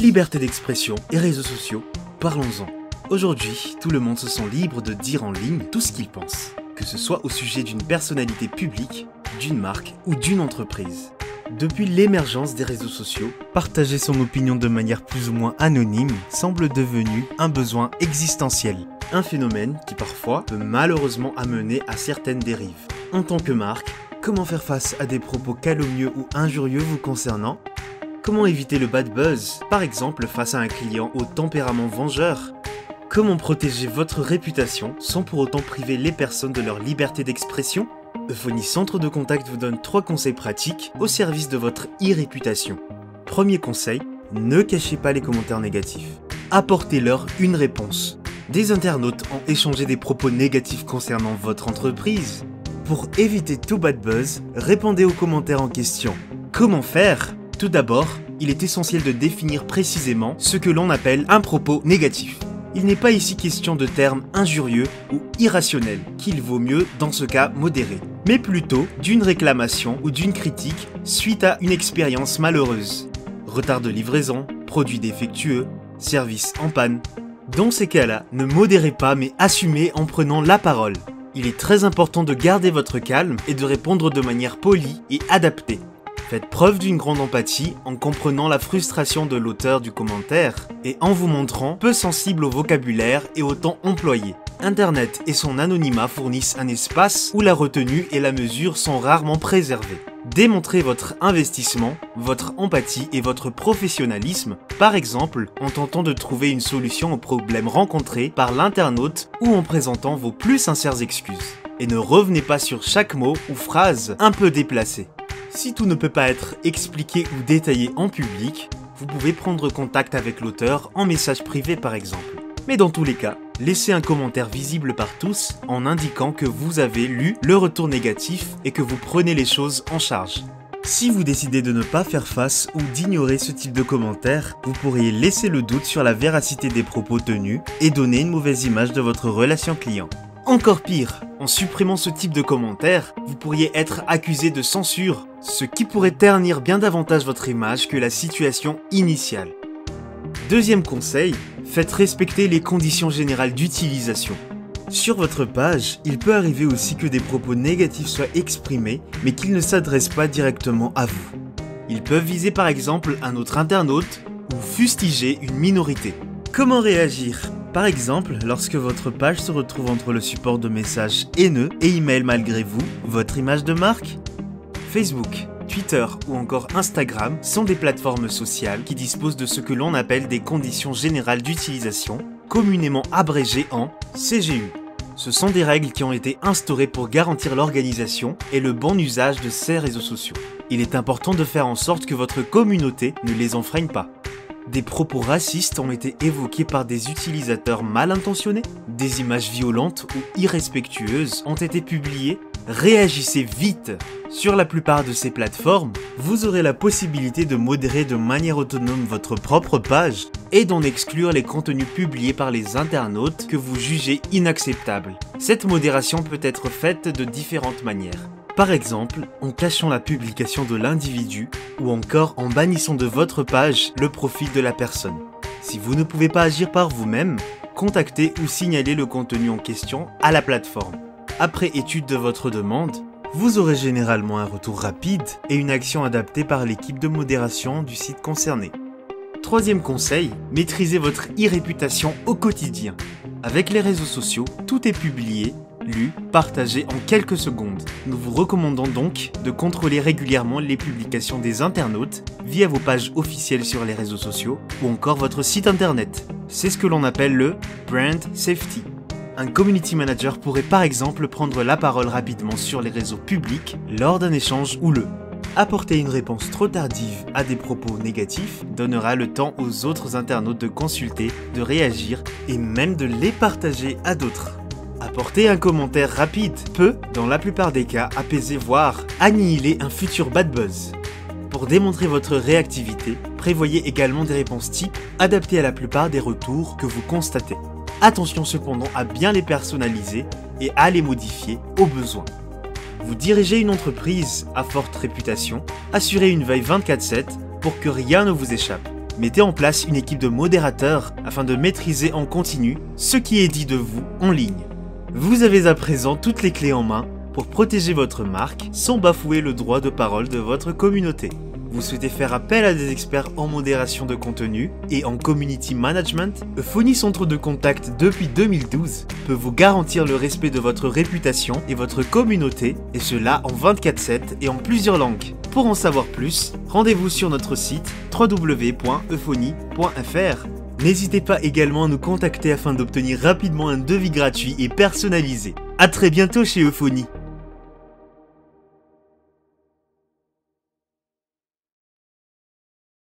Liberté d'expression et réseaux sociaux, parlons-en. Aujourd'hui, tout le monde se sent libre de dire en ligne tout ce qu'il pense, que ce soit au sujet d'une personnalité publique, d'une marque ou d'une entreprise. Depuis l'émergence des réseaux sociaux, partager son opinion de manière plus ou moins anonyme semble devenu un besoin existentiel. Un phénomène qui parfois peut malheureusement amener à certaines dérives. En tant que marque, comment faire face à des propos calomnieux ou injurieux vous concernant? Comment éviter le bad buzz, par exemple face à un client au tempérament vengeur? Comment protéger votre réputation sans pour autant priver les personnes de leur liberté d'expression? Euphonie Centre de Contact vous donne 3 conseils pratiques au service de votre e-réputation. Premier conseil, ne cachez pas les commentaires négatifs. Apportez-leur une réponse. Des internautes ont échangé des propos négatifs concernant votre entreprise. Pour éviter tout bad buzz, répondez aux commentaires en question. Comment faire? Tout d'abord, il est essentiel de définir précisément ce que l'on appelle un propos négatif. Il n'est pas ici question de termes injurieux ou irrationnels, qu'il vaut mieux, dans ce cas, modérer, mais plutôt d'une réclamation ou d'une critique suite à une expérience malheureuse. Retard de livraison, produit défectueux, service en panne. Dans ces cas-là, ne modérez pas mais assumez en prenant la parole. Il est très important de garder votre calme et de répondre de manière polie et adaptée. Faites preuve d'une grande empathie en comprenant la frustration de l'auteur du commentaire et en vous montrant peu sensible au vocabulaire et au temps employé. Internet et son anonymat fournissent un espace où la retenue et la mesure sont rarement préservées. Démontrez votre investissement, votre empathie et votre professionnalisme, par exemple en tentant de trouver une solution aux problèmes rencontrés par l'internaute ou en présentant vos plus sincères excuses. Et ne revenez pas sur chaque mot ou phrase un peu déplacé. Si tout ne peut pas être expliqué ou détaillé en public, vous pouvez prendre contact avec l'auteur en message privé par exemple. Mais dans tous les cas, laissez un commentaire visible par tous en indiquant que vous avez lu le retour négatif et que vous prenez les choses en charge. Si vous décidez de ne pas faire face ou d'ignorer ce type de commentaires, vous pourriez laisser le doute sur la véracité des propos tenus et donner une mauvaise image de votre relation client. Encore pire, en supprimant ce type de commentaires, vous pourriez être accusé de censure, ce qui pourrait ternir bien davantage votre image que la situation initiale. Deuxième conseil, faites respecter les conditions générales d'utilisation. Sur votre page, il peut arriver aussi que des propos négatifs soient exprimés, mais qu'ils ne s'adressent pas directement à vous. Ils peuvent viser par exemple un autre internaute ou fustiger une minorité. Comment réagir ? Par exemple, lorsque votre page se retrouve entre le support de messages haineux et email malgré vous, votre image de marque? Facebook, Twitter ou encore Instagram sont des plateformes sociales qui disposent de ce que l'on appelle des conditions générales d'utilisation, communément abrégées en CGU. Ce sont des règles qui ont été instaurées pour garantir l'organisation et le bon usage de ces réseaux sociaux. Il est important de faire en sorte que votre communauté ne les enfreigne pas. Des propos racistes ont été évoqués par des utilisateurs mal intentionnés. Des images violentes ou irrespectueuses ont été publiées. Réagissez vite! Sur la plupart de ces plateformes, vous aurez la possibilité de modérer de manière autonome votre propre page et d'en exclure les contenus publiés par les internautes que vous jugez inacceptables. Cette modération peut être faite de différentes manières. Par exemple, en cachant la publication de l'individu ou encore en bannissant de votre page le profil de la personne. Si vous ne pouvez pas agir par vous-même, contactez ou signalez le contenu en question à la plateforme. Après étude de votre demande, vous aurez généralement un retour rapide et une action adaptée par l'équipe de modération du site concerné. Troisième conseil, maîtrisez votre e-réputation au quotidien. Avec les réseaux sociaux, tout est publié, lu, partagé en quelques secondes. Nous vous recommandons donc de contrôler régulièrement les publications des internautes via vos pages officielles sur les réseaux sociaux ou encore votre site internet. C'est ce que l'on appelle le brand safety. Un community manager pourrait par exemple prendre la parole rapidement sur les réseaux publics lors d'un échange houleux. Apporter une réponse trop tardive à des propos négatifs donnera le temps aux autres internautes de consulter, de réagir et même de les partager à d'autres. Apporter un commentaire rapide peut, dans la plupart des cas, apaiser voire annihiler un futur bad buzz. Pour démontrer votre réactivité, prévoyez également des réponses types adaptées à la plupart des retours que vous constatez. Attention cependant à bien les personnaliser et à les modifier au besoin. Vous dirigez une entreprise à forte réputation, assurez une veille 24/7 pour que rien ne vous échappe. Mettez en place une équipe de modérateurs afin de maîtriser en continu ce qui est dit de vous en ligne. Vous avez à présent toutes les clés en main pour protéger votre marque sans bafouer le droit de parole de votre communauté. Vous souhaitez faire appel à des experts en modération de contenu et en community management? Euphony Centre de Contact depuis 2012 peut vous garantir le respect de votre réputation et votre communauté, et cela en 24/7 et en plusieurs langues. Pour en savoir plus, rendez-vous sur notre site www.euphony.fr. N'hésitez pas également à nous contacter afin d'obtenir rapidement un devis gratuit et personnalisé. A très bientôt chez Euphony.